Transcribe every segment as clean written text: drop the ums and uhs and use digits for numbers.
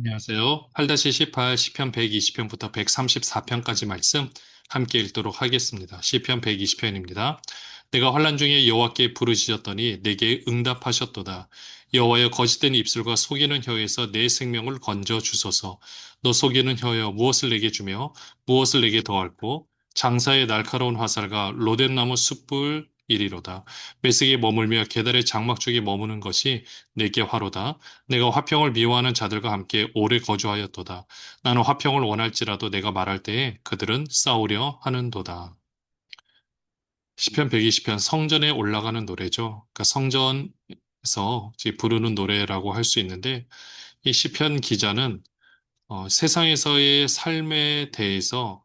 안녕하세요. 8-18 시편 120편부터 134편까지 말씀 함께 읽도록 하겠습니다. 시편 120편입니다. 내가 환난 중에 여호와께 부르짖었더니 내게 응답하셨도다. 여호와여, 거짓된 입술과 속이는 혀에서 내 생명을 건져 주소서. 너 속이는 혀여, 무엇을 내게 주며 무엇을 내게 더할꼬? 장사의 날카로운 화살과 로뎀나무 숯불 이리로다. 메색에 머물며 게달의 장막 쪽에 머무는 것이 내게 화로다. 내가 화평을 미워하는 자들과 함께 오래 거주하였도다. 나는 화평을 원할지라도 내가 말할 때에 그들은 싸우려 하는도다. 시편 120편 성전에 올라가는 노래죠. 그러니까 성전에서 부르는 노래라고 할 수 있는데 이 시편 기자는 세상에서의 삶에 대해서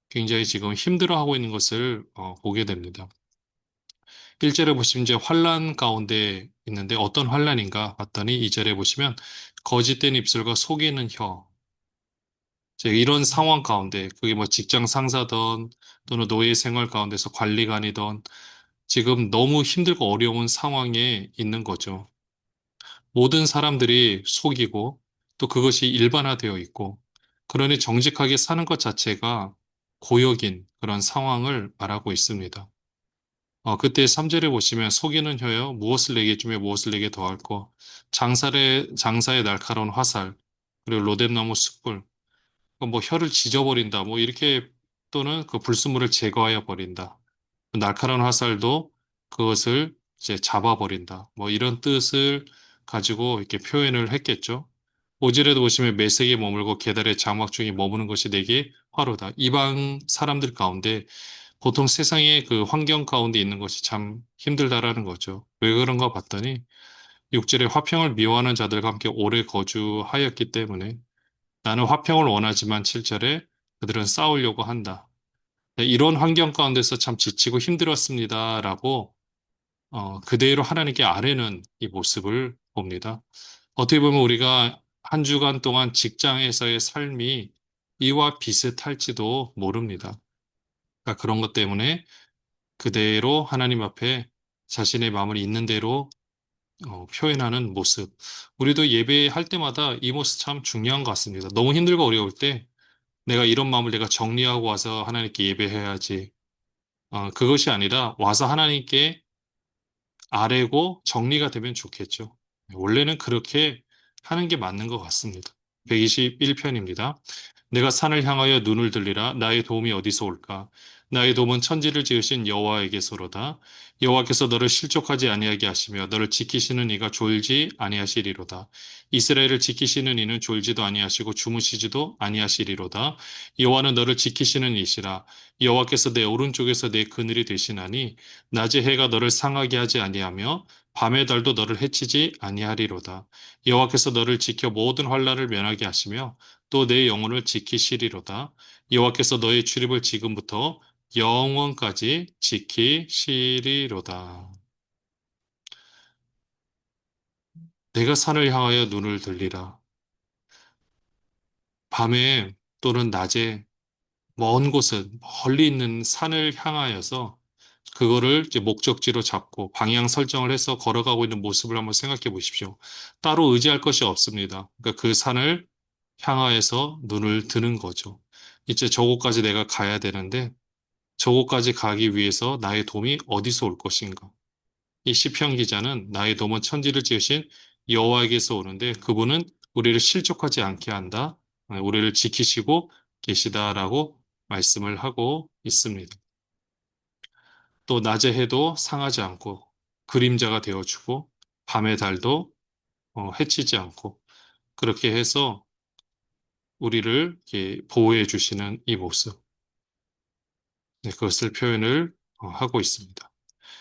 굉장히 지금 힘들어하고 있는 것을 보게 됩니다. 1절에 보시면 이제 환란 가운데 있는데 어떤 환란인가 봤더니 2절에 보시면 거짓된 입술과 속이는 혀. 이런 상황 가운데 그게 뭐 직장 상사든 또는 노예 생활 가운데서 관리관이든 지금 너무 힘들고 어려운 상황에 있는 거죠. 모든 사람들이 속이고 또 그것이 일반화되어 있고 그러니 정직하게 사는 것 자체가 고역인 그런 상황을 말하고 있습니다. 그때 3절에 보시면 속이는 혀여 무엇을 내게 주며 무엇을 내게 더할꼬 장사의 날카로운 화살 그리고 로뎀나무 숯불 뭐 혀를 지져버린다 뭐 이렇게 또는 그 불순물을 제거하여 버린다 날카로운 화살도 그것을 이제 잡아버린다 뭐 이런 뜻을 가지고 이렇게 표현을 했겠죠. 5절에도 보시면 매색에 머물고 계달의 장막 중에 머무는 것이 내게 화로다. 이방 사람들 가운데 보통 세상의 그 환경 가운데 있는 것이 참 힘들다라는 거죠. 왜 그런가 봤더니 6절에 화평을 미워하는 자들과 함께 오래 거주하였기 때문에 나는 화평을 원하지만 7절에 그들은 싸우려고 한다. 네, 이런 환경 가운데서 참 지치고 힘들었습니다라고 그대로 하나님께 아뢰는 이 모습을 봅니다. 어떻게 보면 우리가 한 주간 동안 직장에서의 삶이 이와 비슷할지도 모릅니다. 그러니까 그런 것 때문에 그대로 하나님 앞에 자신의 마음을 있는 대로 표현하는 모습. 우리도 예배할 때마다 이 모습 참 중요한 것 같습니다. 너무 힘들고 어려울 때 내가 이런 마음을 내가 정리하고 와서 하나님께 예배해야지. 그것이 아니라 와서 하나님께 아뢰고 정리가 되면 좋겠죠. 원래는 그렇게 하는 게 맞는 것 같습니다. 121편입니다. 내가 산을 향하여 눈을 들리라. 나의 도움이 어디서 올까? 나의 도움은 천지를 지으신 여호와에게서로다. 여호와께서 너를 실족하지 아니하게 하시며 너를 지키시는 이가 졸지 아니하시리로다. 이스라엘을 지키시는 이는 졸지도 아니하시고 주무시지도 아니하시리로다. 여호와는 너를 지키시는 이시라. 여호와께서 내 오른쪽에서 내 그늘이 되시나니 낮에 해가 너를 상하게 하지 아니하며 밤의 달도 너를 해치지 아니하리로다. 여호와께서 너를 지켜 모든 환난을 면하게 하시며 또 내 영혼을 지키시리로다. 여호와께서 너의 출입을 지금부터 영원까지 지키시리로다. 내가 산을 향하여 눈을 들리라. 밤에 또는 낮에 먼 곳은 멀리 있는 산을 향하여서 그거를 이제 목적지로 잡고 방향 설정을 해서 걸어가고 있는 모습을 한번 생각해 보십시오. 따로 의지할 것이 없습니다. 그러니까 그 산을 향하여서 눈을 드는 거죠. 이제 저곳까지 내가 가야 되는데 저곳까지 가기 위해서 나의 도움이 어디서 올 것인가? 이 시편 기자는 나의 도움은 천지를 지으신 여호와에게서 오는데 그분은 우리를 실족하지 않게 한다. 우리를 지키시고 계시다라고 말씀을 하고 있습니다. 또 낮의 해도 상하지 않고 그림자가 되어주고 밤의 달도 해치지 않고 그렇게 해서 우리를 이렇게 보호해 주시는 이 모습. 네, 그것을 표현을 하고 있습니다.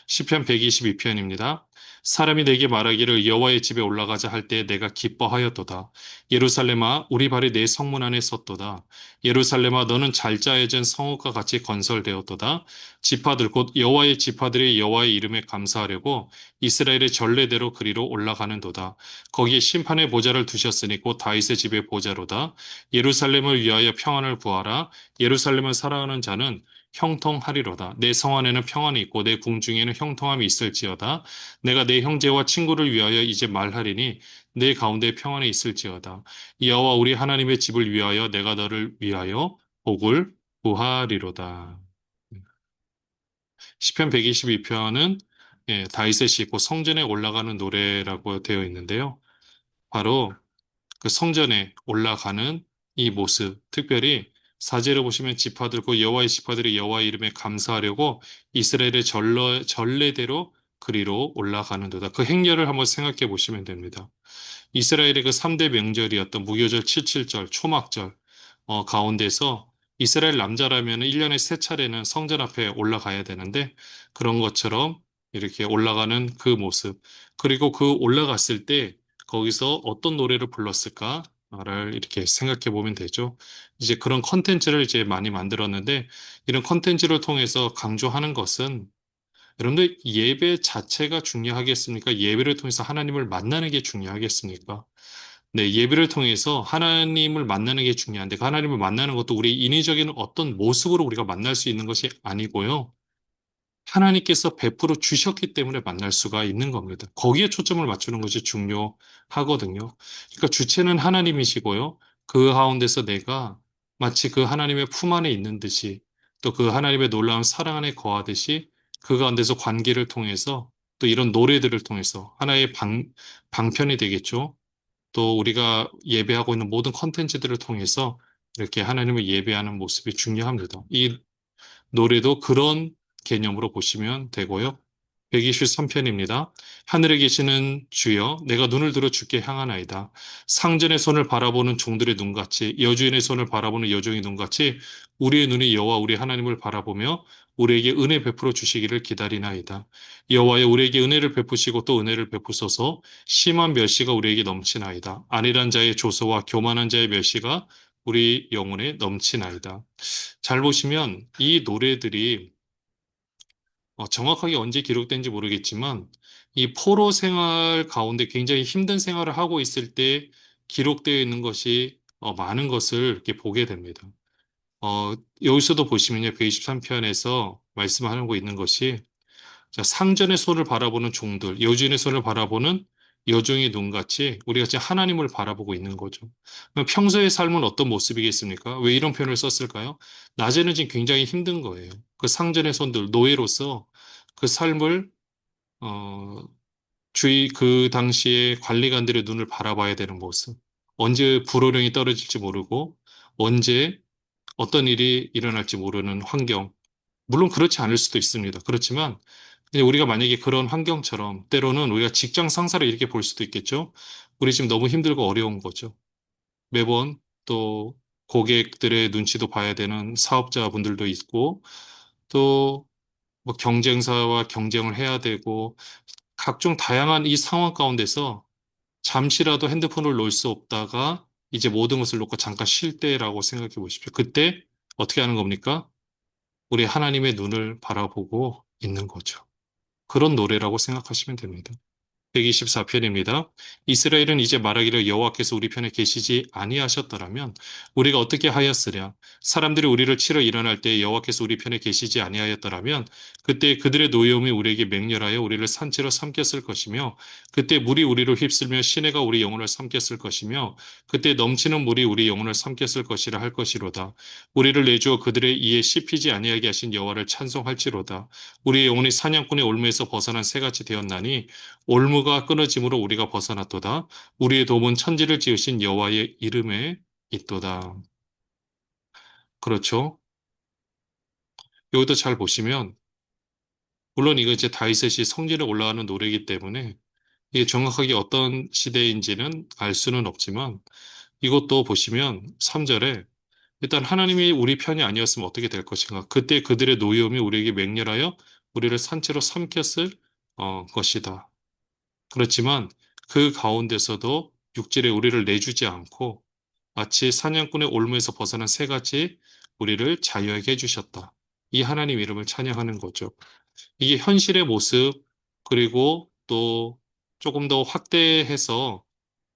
시편 122편입니다. 사람이 내게 말하기를 여호와의 집에 올라가자 할 때 내가 기뻐하였도다. 예루살렘아 우리 발이 내 성문 안에 섰도다. 예루살렘아 너는 잘 짜여진 성읍과 같이 건설되었도다. 지파들 곧 여호와의 지파들이 여호와의 이름에 감사하려고 이스라엘의 전례대로 그리로 올라가는도다. 거기에 심판의 보좌를 두셨으니 곧 다윗의 집의 보좌로다. 예루살렘을 위하여 평안을 구하라. 예루살렘을 사랑하는 자는 형통하리로다. 내 성 안에는 평안이 있고 내 궁중에는 형통함이 있을지어다. 내가 내 형제와 친구를 위하여 이제 말하리니 내 가운데 평안이 있을지어다. 여호와 우리 하나님의 집을 위하여 내가 너를 위하여 복을 구하리로다. 시편 122편은 다윗의 시고 성전에 올라가는 노래라고 되어 있는데요. 바로 그 성전에 올라가는 이 모습, 특별히 사제를 보시면 지파 들고 여호와의 지파들이 여호와의 이름에 감사하려고 이스라엘의 전례대로 그리로 올라가는도다. 그 행렬을 한번 생각해 보시면 됩니다. 이스라엘의 그 3대 명절이었던 무교절 77절, 초막절 가운데서 이스라엘 남자라면 1년에 세 차례는 성전 앞에 올라가야 되는데 그런 것처럼 이렇게 올라가는 그 모습. 그리고 그 올라갔을 때 거기서 어떤 노래를 불렀을까를 이렇게 생각해 보면 되죠. 이제 그런 컨텐츠를 이제 많이 만들었는데 이런 컨텐츠를 통해서 강조하는 것은 여러분들 예배 자체가 중요하겠습니까? 예배를 통해서 하나님을 만나는 게 중요하겠습니까? 네, 예배를 통해서 하나님을 만나는 게 중요한데 그 하나님을 만나는 것도 우리 인위적인 어떤 모습으로 우리가 만날 수 있는 것이 아니고요. 하나님께서 베풀어 주셨기 때문에 만날 수가 있는 겁니다. 거기에 초점을 맞추는 것이 중요하거든요. 그러니까 주체는 하나님이시고요. 그 가운데서 내가 마치 그 하나님의 품 안에 있는 듯이 또 그 하나님의 놀라운 사랑 안에 거하듯이 그 가운데서 관계를 통해서 또 이런 노래들을 통해서 하나의 방편이 되겠죠. 또 우리가 예배하고 있는 모든 컨텐츠들을 통해서 이렇게 하나님을 예배하는 모습이 중요합니다. 이 노래도 그런 개념으로 보시면 되고요. 123편입니다. 하늘에 계시는 주여, 내가 눈을 들어 주께 향하나이다. 상전의 손을 바라보는 종들의 눈같이, 여주인의 손을 바라보는 여종의 눈같이, 우리의 눈이 여호와 우리 하나님을 바라보며 우리에게 은혜 베풀어 주시기를 기다리나이다. 여호와여 우리에게 은혜를 베푸시고 또 은혜를 베푸소서. 심한 멸시가 우리에게 넘치나이다. 안일한 자의 조소와 교만한 자의 멸시가 우리 영혼에 넘치나이다. 잘 보시면 이 노래들이 정확하게 언제 기록된지 모르겠지만 이 포로 생활 가운데 굉장히 힘든 생활을 하고 있을 때 기록되어 있는 것이 많은 것을 이렇게 보게 됩니다. 여기서도 보시면요. 123편에서 말씀하고 있는 것이 자, 상전의 손을 바라보는 종들, 여주인의 손을 바라보는 여종의 눈같이 우리가 지금 하나님을 바라보고 있는 거죠. 그럼 평소의 삶은 어떤 모습이겠습니까? 왜 이런 표현을 썼을까요? 낮에는 지금 굉장히 힘든 거예요. 그 상전의 손들, 노예로서 그 삶을, 어, 주의 그 당시에 관리관들의 눈을 바라봐야 되는 모습. 언제 불호령이 떨어질지 모르고, 언제 어떤 일이 일어날지 모르는 환경. 물론 그렇지 않을 수도 있습니다. 그렇지만 근데 우리가 만약에 그런 환경처럼 때로는 우리가 직장 상사를 이렇게 볼 수도 있겠죠. 우리 지금 너무 힘들고 어려운 거죠. 매번 또 고객들의 눈치도 봐야 되는 사업자분들도 있고 또 뭐 경쟁사와 경쟁을 해야 되고 각종 다양한 이 상황 가운데서 잠시라도 핸드폰을 놓을 수 없다가 이제 모든 것을 놓고 잠깐 쉴 때라고 생각해 보십시오. 그때 어떻게 하는 겁니까? 우리 하나님의 눈을 바라보고 있는 거죠. 그런 노래라고 생각하시면 됩니다. 124편입니다. 이스라엘은 이제 말하기를 여호와께서 우리 편에 계시지 아니하셨더라면 우리가 어떻게 하였으랴? 사람들이 우리를 치러 일어날 때 여호와께서 우리 편에 계시지 아니하였더라면 그때 그들의 노여움이 우리에게 맹렬하여 우리를 산채로 삼켰을 것이며 그때 물이 우리를 휩쓸며 시내가 우리 영혼을 삼켰을 것이며 그때 넘치는 물이 우리 영혼을 삼켰을 것이라 할 것이로다. 우리를 내주어 그들의 이에 씹히지 아니하게 하신 여호와를 찬송할지로다. 우리의 영혼이 사냥꾼의 올무에서 벗어난 새같이 되었나니 올무가 끊어짐으로 우리가 벗어났도다. 우리의 도움은 천지를 지으신 여호와의 이름에 있도다. 그렇죠? 여기도 잘 보시면 물론 이거 이제 다윗의 성전에 올라가는 노래이기 때문에 이게 정확하게 어떤 시대인지는 알 수는 없지만 이것도 보시면 3절에 일단 하나님이 우리 편이 아니었으면 어떻게 될 것인가? 그때 그들의 노여움이 우리에게 맹렬하여 우리를 산채로 삼켰을 것이다. 그렇지만 그 가운데서도 육질에 우리를 내주지 않고 마치 사냥꾼의 올무에서 벗어난 새같이 우리를 자유하게 해주셨다. 이 하나님 이름을 찬양하는 거죠. 이게 현실의 모습, 그리고 또 조금 더 확대해서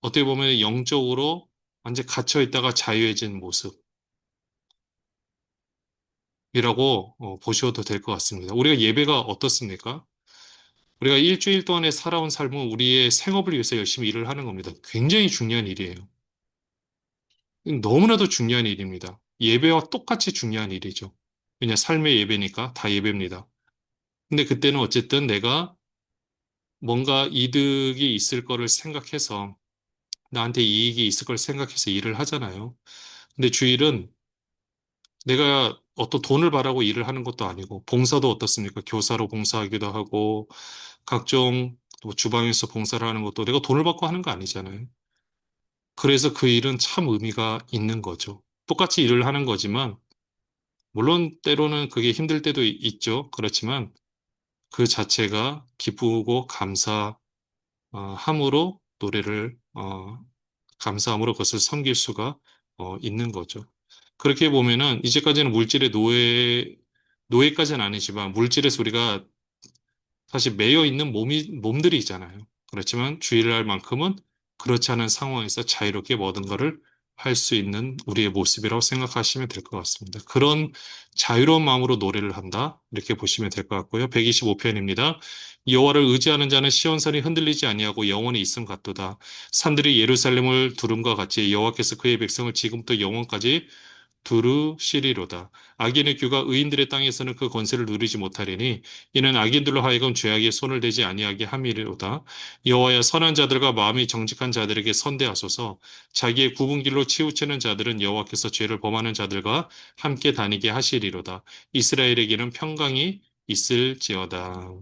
어떻게 보면 영적으로 완전 갇혀 있다가 자유해진 모습이라고 보셔도 될 것 같습니다. 우리가 예배가 어떻습니까? 우리가 일주일 동안에 살아온 삶은 우리의 생업을 위해서 열심히 일을 하는 겁니다. 굉장히 중요한 일이에요. 너무나도 중요한 일입니다. 예배와 똑같이 중요한 일이죠. 왜냐, 삶의 예배니까 다 예배입니다. 근데 그때는 어쨌든 내가 뭔가 이득이 있을 거를 생각해서, 나한테 이익이 있을 걸 생각해서 일을 하잖아요. 근데 주일은 내가 어떤 돈을 바라고 일을 하는 것도 아니고, 봉사도 어떻습니까? 교사로 봉사하기도 하고, 각종 뭐 주방에서 봉사를 하는 것도 내가 돈을 받고 하는 거 아니잖아요. 그래서 그 일은 참 의미가 있는 거죠. 똑같이 일을 하는 거지만, 물론 때로는 그게 힘들 때도 있죠. 그렇지만 그 자체가 기쁘고 감사함으로 노래를, 감사함으로 그것을 섬길 수가 있는 거죠. 그렇게 보면은 이제까지는 물질의 노예까지는 아니지만 물질에서 우리가 사실 매여 있는 몸들이 있잖아요. 그렇지만 주일날만큼은 그렇지 않은 상황에서 자유롭게 모든 것을 할 수 있는 우리의 모습이라고 생각하시면 될 것 같습니다. 그런 자유로운 마음으로 노래를 한다. 이렇게 보시면 될 것 같고요. 125편입니다. 여호와를 의지하는 자는 시온산이 흔들리지 아니하고 영원히 있음 같도다. 산들이 예루살렘을 두름과 같이 여호와께서 그의 백성을 지금부터 영원까지 두루시리로다. 악인의 규가 의인들의 땅에서는 그 권세를 누리지 못하리니 이는 악인들로 하여금 죄악에 손을 대지 아니하게 함이로다. 여호와여 선한 자들과 마음이 정직한 자들에게 선대하소서. 자기의 굽은 길로 치우치는 자들은 여호와께서 죄를 범하는 자들과 함께 다니게 하시리로다. 이스라엘에게는 평강이 있을지어다.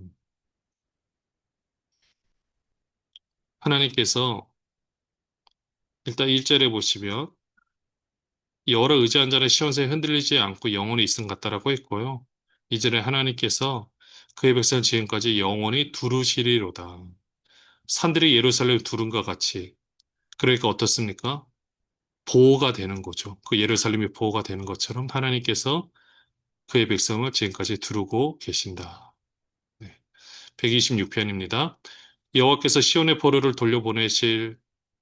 하나님께서 일단 1절에 보시면 여호와를 의지한 자는 시온산에 흔들리지 않고 영원히 있음 같다라고 했고요. 이절에 하나님께서 그의 백성을 지금까지 영원히 두루시리로다. 산들이 예루살렘 두른과 같이. 그러니까 어떻습니까? 보호가 되는 거죠. 그 예루살렘이 보호가 되는 것처럼 하나님께서 그의 백성을 지금까지 두르고 계신다. 네. 126편입니다. 여호와께서 시온의 포로를 돌려보내실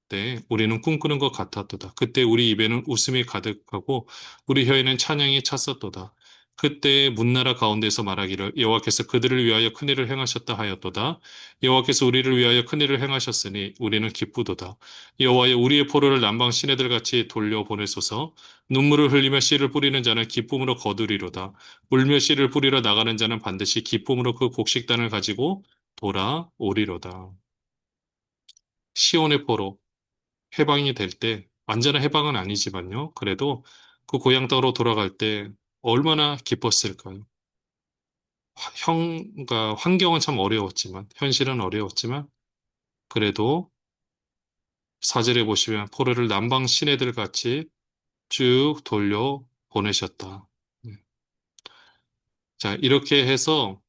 때 우리는 꿈꾸는 것 같았도다. 그때 우리 입에는 웃음이 가득하고 우리 혀에는 찬양이 찼었도다. 그때 문나라 가운데서 말하기를 여호와께서 그들을 위하여 큰일을 행하셨다 하였도다. 여호와께서 우리를 위하여 큰일을 행하셨으니 우리는 기쁘도다. 여호와여 우리의 포로를 남방 시내들 같이 돌려보내소서. 눈물을 흘리며 씨를 뿌리는 자는 기쁨으로 거두리로다. 울며 씨를 뿌리러 나가는 자는 반드시 기쁨으로 그 곡식단을 가지고 돌아오리로다. 시온의 포로 해방이 될 때, 완전한 해방은 아니지만요. 그래도 그 고향 땅으로 돌아갈 때 얼마나 기뻤을까요? 그러니까 환경은 참 어려웠지만, 현실은 어려웠지만, 그래도 사절에 보시면 포로를 남방 시내들 같이 쭉 돌려 보내셨다. 네. 자, 이렇게 해서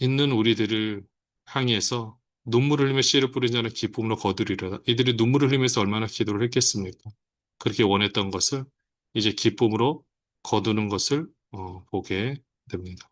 있는 우리들을 향해서 눈물을 흘리며 씨를 뿌린 자는 기쁨으로 거두리라. 이들이 눈물을 흘리면서 얼마나 기도를 했겠습니까? 그렇게 원했던 것을 이제 기쁨으로 거두는 것을 보게 됩니다.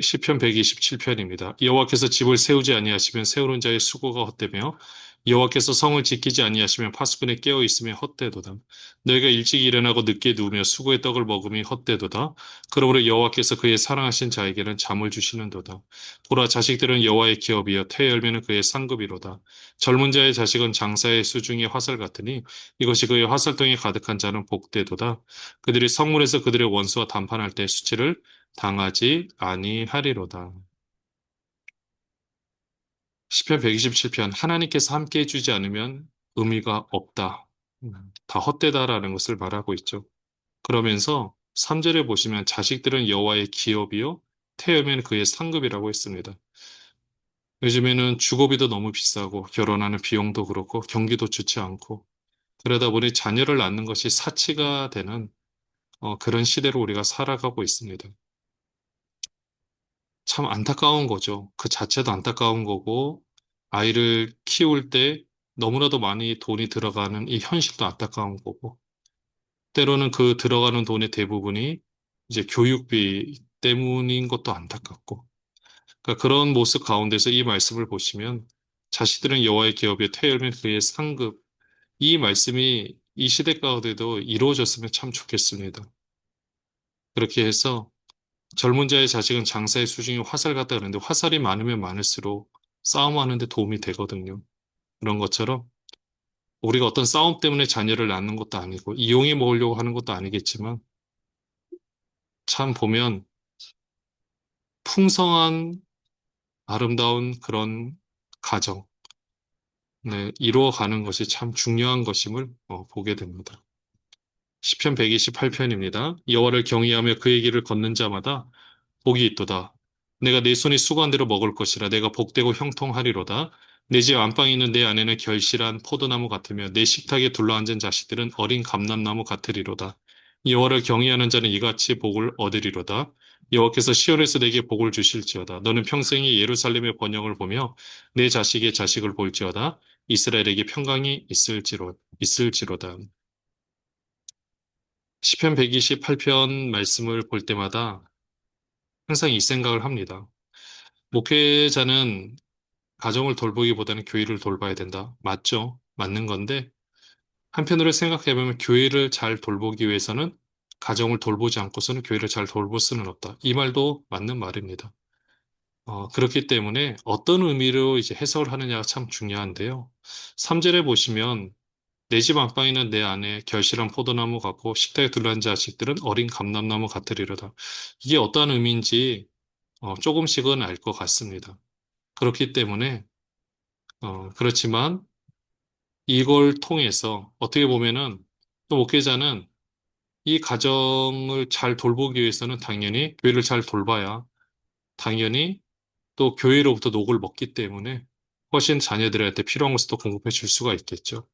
시편 127편입니다. 여호와께서 집을 세우지 아니하시면 세우는 자의 수고가 헛되며 여호와께서 성을 지키지 아니하시면 파수꾼이 깨어 있으며 헛되도다. 너희가 일찍 일어나고 늦게 누우며 수고의 떡을 먹음이 헛되도다. 그러므로 여호와께서 그의 사랑하신 자에게는 잠을 주시는도다. 보라 자식들은 여호와의 기업이요 태의 열매는 그의 상급이로다. 젊은 자의 자식은 장사의 수중의 화살 같으니 이것이 그의 화살통에 가득한 자는 복되도다. 그들이 성문에서 그들의 원수와談판할 때 수치를 당하지 아니하리로다. 시편 127편 하나님께서 함께 해주지 않으면 의미가 없다. 다 헛되다라는 것을 말하고 있죠. 그러면서 3절에 보시면 자식들은 여호와의 기업이요 태여면 그의 상급이라고 했습니다. 요즘에는 주거비도 너무 비싸고 결혼하는 비용도 그렇고 경기도 좋지 않고 그러다 보니 자녀를 낳는 것이 사치가 되는 그런 시대로 우리가 살아가고 있습니다. 참 안타까운 거죠. 그 자체도 안타까운 거고, 아이를 키울 때 너무나도 많이 돈이 들어가는 이 현실도 안타까운 거고, 때로는 그 들어가는 돈의 대부분이 이제 교육비 때문인 것도 안타깝고, 그러니까 그런 모습 가운데서 이 말씀을 보시면, 자식들은 여호와의 기업에 퇴열면 그의 상급, 이 말씀이 이 시대 가운데도 이루어졌으면 참 좋겠습니다. 그렇게 해서 젊은 자의 자식은 장사의 수중에 화살 같다 그러는데 화살이 많으면 많을수록 싸움하는데 도움이 되거든요. 그런 것처럼 우리가 어떤 싸움 때문에 자녀를 낳는 것도 아니고 이용해 먹으려고 하는 것도 아니겠지만 참 보면 풍성한 아름다운 그런 가정, 네, 이루어가는 것이 참 중요한 것임을 보게 됩니다. 시편 128편입니다. 여호와를 경외하며 그의 길을 걷는 자마다 복이 있도다. 내가 내 손이 수고한 대로 먹을 것이라. 내가 복되고 형통하리로다. 내 집 안방에 있는 내 아내는 결실한 포도나무 같으며 내 식탁에 둘러앉은 자식들은 어린 감람나무 같으리로다. 여호와를 경외하는 자는 이같이 복을 얻으리로다. 여호와께서 시온에서 내게 복을 주실지어다. 너는 평생에 예루살렘의 번영을 보며 내 자식의 자식을 볼지어다. 이스라엘에게 평강이 있을지로다. 시편 128편 말씀을 볼 때마다 항상 이 생각을 합니다. 목회자는 가정을 돌보기보다는 교회를 돌봐야 된다. 맞죠? 맞는 건데, 한편으로 생각해보면 교회를 잘 돌보기 위해서는 가정을 돌보지 않고서는 교회를 잘 돌볼 수는 없다. 이 말도 맞는 말입니다. 그렇기 때문에 어떤 의미로 이제 해석을 하느냐가 참 중요한데요. 3절에 보시면 내 집 안방에는 내 안에 결실한 포도나무 같고 식탁에 둘러앉은 자식들은 어린 감람나무 같으리로다. 이게 어떠한 의미인지 조금씩은 알 것 같습니다. 그렇기 때문에 그렇지만 이걸 통해서 어떻게 보면은 또 목회자는 이 가정을 잘 돌보기 위해서는 당연히 교회를 잘 돌봐야 당연히 또 교회로부터 녹을 먹기 때문에 훨씬 자녀들한테 필요한 것을 또 공급해 줄 수가 있겠죠.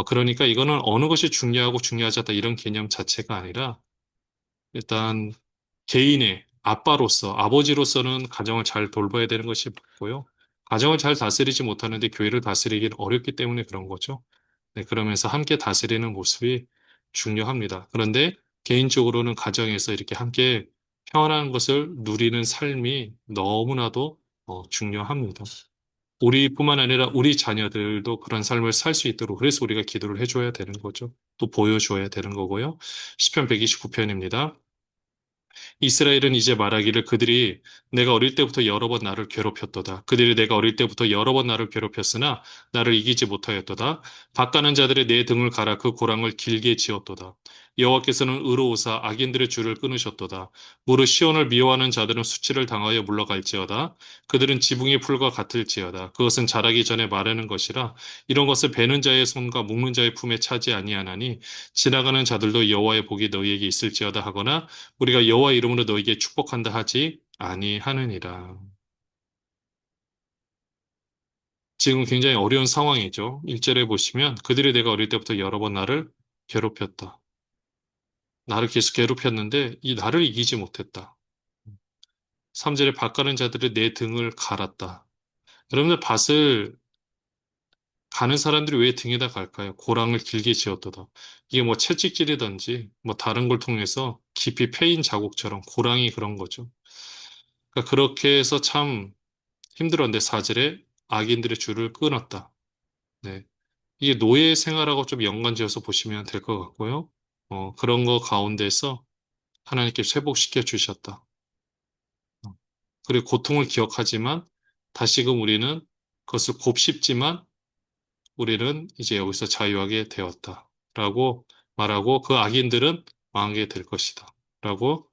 그러니까 이거는 어느 것이 중요하고 중요하지 않다 이런 개념 자체가 아니라 일단 개인의 아빠로서, 아버지로서는 가정을 잘 돌봐야 되는 것이 맞고요. 가정을 잘 다스리지 못하는데 교회를 다스리기는 어렵기 때문에 그런 거죠. 네, 그러면서 함께 다스리는 모습이 중요합니다. 그런데 개인적으로는 가정에서 이렇게 함께 평안한 것을 누리는 삶이 너무나도 중요합니다. 우리뿐만 아니라 우리 자녀들도 그런 삶을 살 수 있도록 그래서 우리가 기도를 해줘야 되는 거죠. 또 보여줘야 되는 거고요. 시편 129편입니다. 이스라엘은 이제 말하기를 그들이 내가 어릴 때부터 여러 번 나를 괴롭혔도다. 그들이 내가 어릴 때부터 여러 번 나를 괴롭혔으나 나를 이기지 못하였도다. 밭가는 자들의 내 등을 갈아 그 고랑을 길게 지었도다. 여호와께서는 의로우사 악인들의 줄을 끊으셨도다. 무릇 시온을 미워하는 자들은 수치를 당하여 물러갈지어다. 그들은 지붕의 풀과 같을지어다. 그것은 자라기 전에 마르는 것이라 이런 것을 베는 자의 손과 묶는 자의 품에 차지 아니하나니 지나가는 자들도 여호와의 복이 너희에게 있을지어다 하거나 우리가 여호와 이름으로 너에게 축복한다 하지 아니하느니라. 지금 굉장히 어려운 상황이죠. 1절에 보시면 그들이 내가 어릴 때부터 여러 번 나를 괴롭혔다. 나를 계속 괴롭혔는데 이 나를 이기지 못했다. 3절에 밭가는 자들이 내 등을 갈았다. 여러분들 밭을 가는 사람들이 왜 등에다 갈까요? 고랑을 길게 지었도다. 이게 뭐 채찍질이든지 뭐 다른 걸 통해서 깊이 패인 자국처럼 고랑이 그런 거죠. 그러니까 그렇게 해서 참 힘들었는데 사절에 악인들의 줄을 끊었다. 네. 이게 노예 생활하고 좀 연관지어서 보시면 될 것 같고요. 그런 거 가운데서 하나님께서 회복시켜 주셨다. 어, 그리고 고통을 기억하지만 다시금 우리는 그것을 곱씹지만 우리는 이제 여기서 자유하게 되었다. 라고 말하고 그 악인들은 망하게 될 것이다. 라고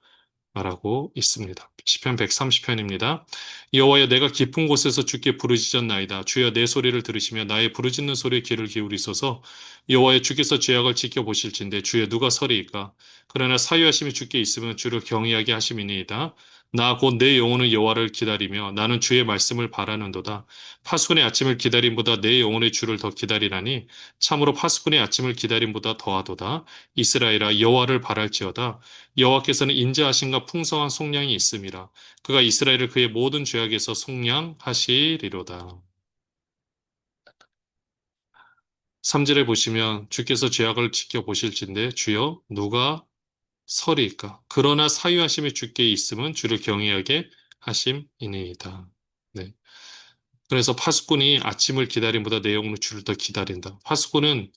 말하고 있습니다. 시편 130편입니다. 여호와여 내가 깊은 곳에서 주께 부르짖었나이다. 주여 내 소리를 들으시며 나의 부르짖는 소리에 귀를 기울이소서. 여호와여 주께서 죄악을 지켜보실진데 주여 누가 서리이까. 그러나 사유하심이 주께 있으면 주를 경외하게 하심이니이다. 나 곧 내 영혼은 여호와를 기다리며 나는 주의 말씀을 바라는도다. 파수꾼의 아침을 기다림보다 내 영혼의 주를 더 기다리나니 참으로 파수꾼의 아침을 기다림보다 더하도다. 이스라엘아 여호와를 바랄지어다. 여호와께서는 인자하심과 풍성한 속량이 있음이라. 그가 이스라엘을 그의 모든 죄악에서 속량하시리로다. 3절에 보시면 주께서 죄악을 지켜보실진데 주여 누가 서리이까. 그러나 사유하심이 주께 있음은 주를 경외하게 하심이니이다. 네. 그래서 파수꾼이 아침을 기다림보다 내 영혼의 주를 더 기다린다. 파수꾼은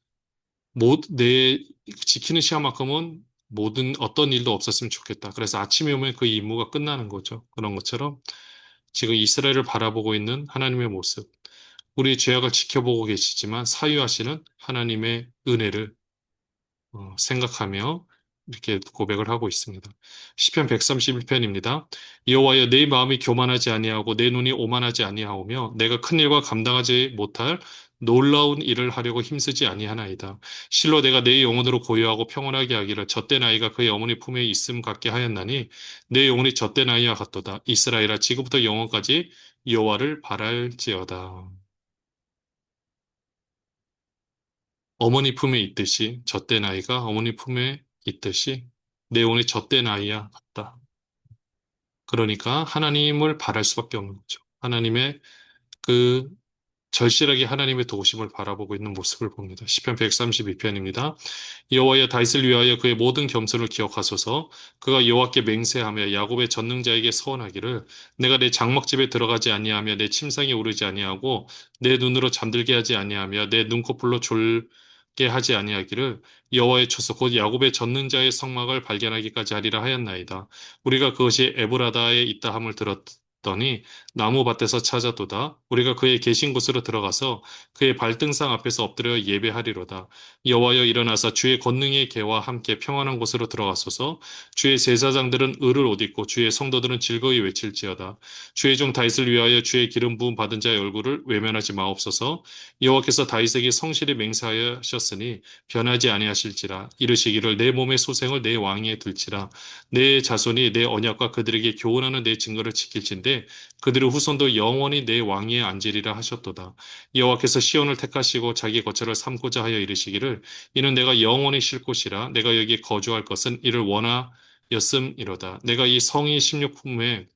내 지키는 시간만큼은 모든 어떤 일도 없었으면 좋겠다. 그래서 아침이 오면 그 임무가 끝나는 거죠. 그런 것처럼 지금 이스라엘을 바라보고 있는 하나님의 모습. 우리 죄악을 지켜보고 계시지만 사유하시는 하나님의 은혜를 생각하며 이렇게 고백을 하고 있습니다. 시편 131편입니다. 여호와여 내 마음이 교만하지 아니하고 내 눈이 오만하지 아니하오며 내가 큰 일과 감당하지 못할 놀라운 일을 하려고 힘쓰지 아니하나이다. 실로 내가 내 영혼으로 고요하고 평온하게 하기를 젖된 아이가 그의 어머니 품에 있음 같게 하였나니 내 영혼이 젖된 아이와 같도다. 이스라엘아 지금부터 영원까지 여호와를 바랄지어다. 어머니 품에 있듯이 젖된 아이가 어머니 품에 있듯이 내 영혼이 젖된 아이야 같다. 그러니까 하나님을 바랄 수밖에 없는 거죠. 하나님의 그 절실하게 하나님의 도우심을 바라보고 있는 모습을 봅니다. 시편 132편입니다. 여호와여 다윗을 위하여 그의 모든 겸손을 기억하소서. 그가 여호와께 맹세하며 야곱의 전능자에게 서원하기를 내가 내 장막집에 들어가지 아니하며 내 침상에 오르지 아니하고 내 눈으로 잠들게 하지 아니하며 내 눈꺼풀로 졸게 하지 아니하기를 여호와의 초소 곧 야곱의 전능자의 성막을 발견하기까지 하리라 하였나이다. 우리가 그것이 에브라다에 있다 함을 들었더니 나무밭에서 찾아도다. 우리가 그의 계신 곳으로 들어가서 그의 발등상 앞에서 엎드려 예배하리로다. 여호와여 일어나사 주의 권능의 개와 함께 평안한 곳으로 들어가소서. 주의 제사장들은 을을 옷 입고 주의 성도들은 즐거이 외칠지어다. 주의 종 다윗을 위하여 주의 기름 부음 받은 자의 얼굴을 외면하지 마옵소서. 여호와께서 다윗에게 성실히 맹세하셨으니 변하지 아니하실지라. 이르시기를 내 몸의 소생을 내 왕위에 둘지라. 내 자손이 내 언약과 그들에게 교훈하는 내 증거를 지킬진대 그들의 후손도 영원히 내 왕위에 앉으리라 하셨도다. 여호와께서 시온을 택하시고 자기 거처를 삼고자 하여 이르시기를 이는 내가 영원히 쉴 곳이라 내가 여기 거주할 것은 이를 원하였음이로다. 내가 이 성이 식료품에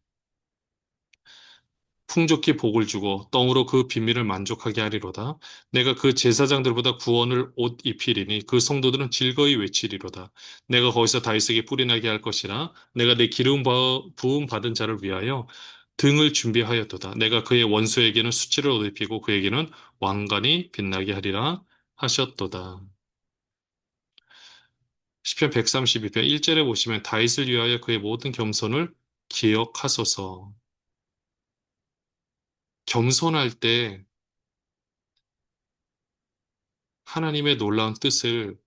풍족히 복을 주고 떡으로 그 빈민을 만족하게 하리로다. 내가 그 제사장들보다 구원을 옷 입히리니 그 성도들은 즐거이 외치리로다. 내가 거기서 다윗에게 뿔이 나게 할 것이라. 내가 내 기름 부음 받은 자를 위하여 등을 준비하였도다. 내가 그의 원수에게는 수치를 옷 입히고 그에게는 왕관이 빛나게 하리라 하셨도다. 시편 132편 1절에 보시면 다윗을 위하여 그의 모든 겸손을 기억하소서. 겸손할 때 하나님의 놀라운 뜻을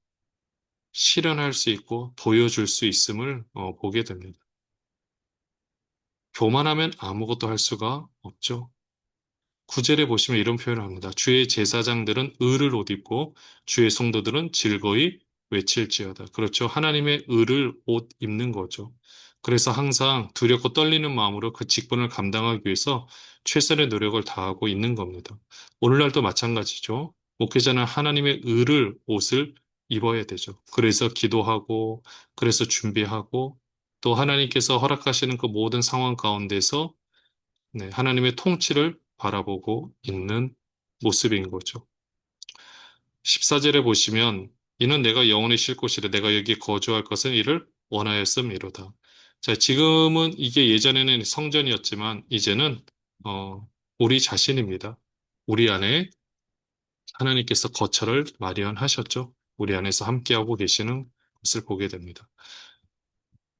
실현할 수 있고 보여줄 수 있음을 보게 됩니다. 교만하면 아무것도 할 수가 없죠. 9절에 보시면 이런 표현을 합니다. 주의 제사장들은 의를 옷 입고 주의 성도들은 즐거이 외칠지어다. 그렇죠. 하나님의 의를 옷 입는 거죠. 그래서 항상 두렵고 떨리는 마음으로 그 직분을 감당하기 위해서 최선의 노력을 다하고 있는 겁니다. 오늘날도 마찬가지죠. 목회자는 하나님의 의를 옷을 입어야 되죠. 그래서 기도하고, 그래서 준비하고, 또 하나님께서 허락하시는 그 모든 상황 가운데서 네, 하나님의 통치를 바라보고 있는 모습인 거죠. 14절에 보시면 이는 내가 영원히 쉴 곳이라 내가 여기 거주할 것은 이를 원하였음이로다. 자, 지금은 이게 예전에는 성전이었지만 이제는 어, 우리 자신입니다. 우리 안에 하나님께서 거처를 마련하셨죠. 우리 안에서 함께하고 계시는 것을 보게 됩니다.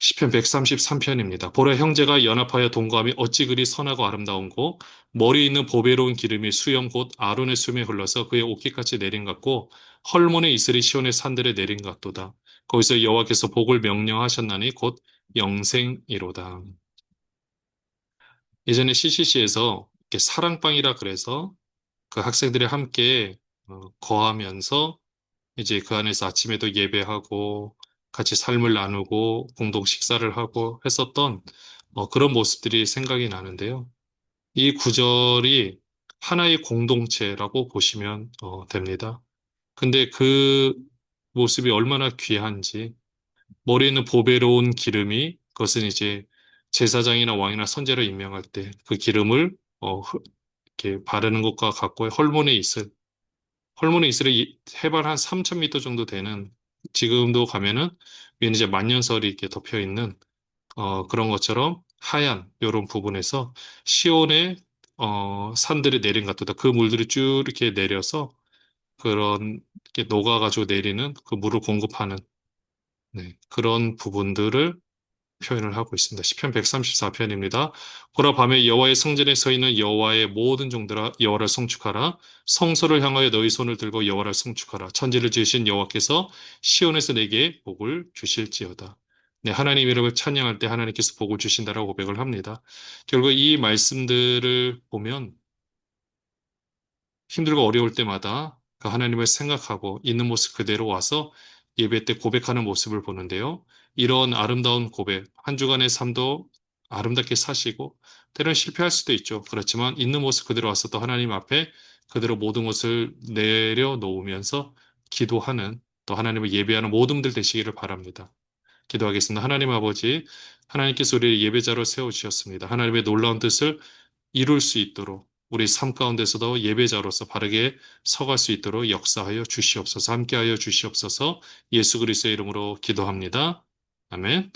시편 133편입니다. 보라 형제가 연합하여 동거함이 어찌 그리 선하고 아름다운고 머리에 있는 보배로운 기름이 수염 곧 아론의 숨에 흘러서 그의 옷깃같이 내린 같고 헐몬의 이슬이 시온의 산들에 내린 같도다. 거기서 여호와께서 복을 명령하셨나니 곧 영생이로다. 예전에 CCC에서 이렇게 사랑방이라 그래서 그 학생들이 함께 거하면서 이제 그 안에서 아침에도 예배하고 같이 삶을 나누고 공동 식사를 하고 했었던 그런 모습들이 생각이 나는데요. 이 구절이 하나의 공동체라고 보시면 됩니다. 근데 그 모습이 얼마나 귀한지 머리에는 보배로운 기름이 그것은 이제 제사장이나 왕이나 선제를 임명할 때 그 기름을 이렇게 바르는 것과 같고 헐몬에 있을 헐몬의 이슬이 해발 한 3,000m 정도 되는 지금도 가면은 위에 이제 만년설이 이렇게 덮여 있는 그런 것처럼 하얀 이런 부분에서 시온의 산들이 내린 것 같다. 그 물들이 쭉 이렇게 내려서 그런 게 녹아가지고 내리는 그 물을 공급하는 네, 그런 부분들을 표현을 하고 있습니다. 시편 134편입니다. 보라 밤에 여호와의 성전에 서 있는 여호와의 모든 종들아 여호와를 송축하라. 성소를 향하여 너희 손을 들고 여호와를 송축하라. 천지를 지으신 여호와께서 시온에서 내게 복을 주실지어다. 네, 하나님 이름을 찬양할 때 하나님께서 복을 주신다라고 고백을 합니다. 결국 이 말씀들을 보면 힘들고 어려울 때마다 그 하나님을 생각하고 있는 모습 그대로 와서 예배 때 고백하는 모습을 보는데요. 이런 아름다운 고백, 한 주간의 삶도 아름답게 사시고, 때로는 실패할 수도 있죠. 그렇지만 있는 모습 그대로 와서 또 하나님 앞에 그대로 모든 것을 내려놓으면서 기도하는 또 하나님을 예배하는 모든 분들 되시기를 바랍니다. 기도하겠습니다. 하나님 아버지, 하나님께서 우리를 예배자로 세워주셨습니다. 하나님의 놀라운 뜻을 이룰 수 있도록 우리 삶 가운데서도 예배자로서 바르게 서갈 수 있도록 역사하여 주시옵소서. 함께하여 주시옵소서. 예수 그리스도의 이름으로 기도합니다. 아멘.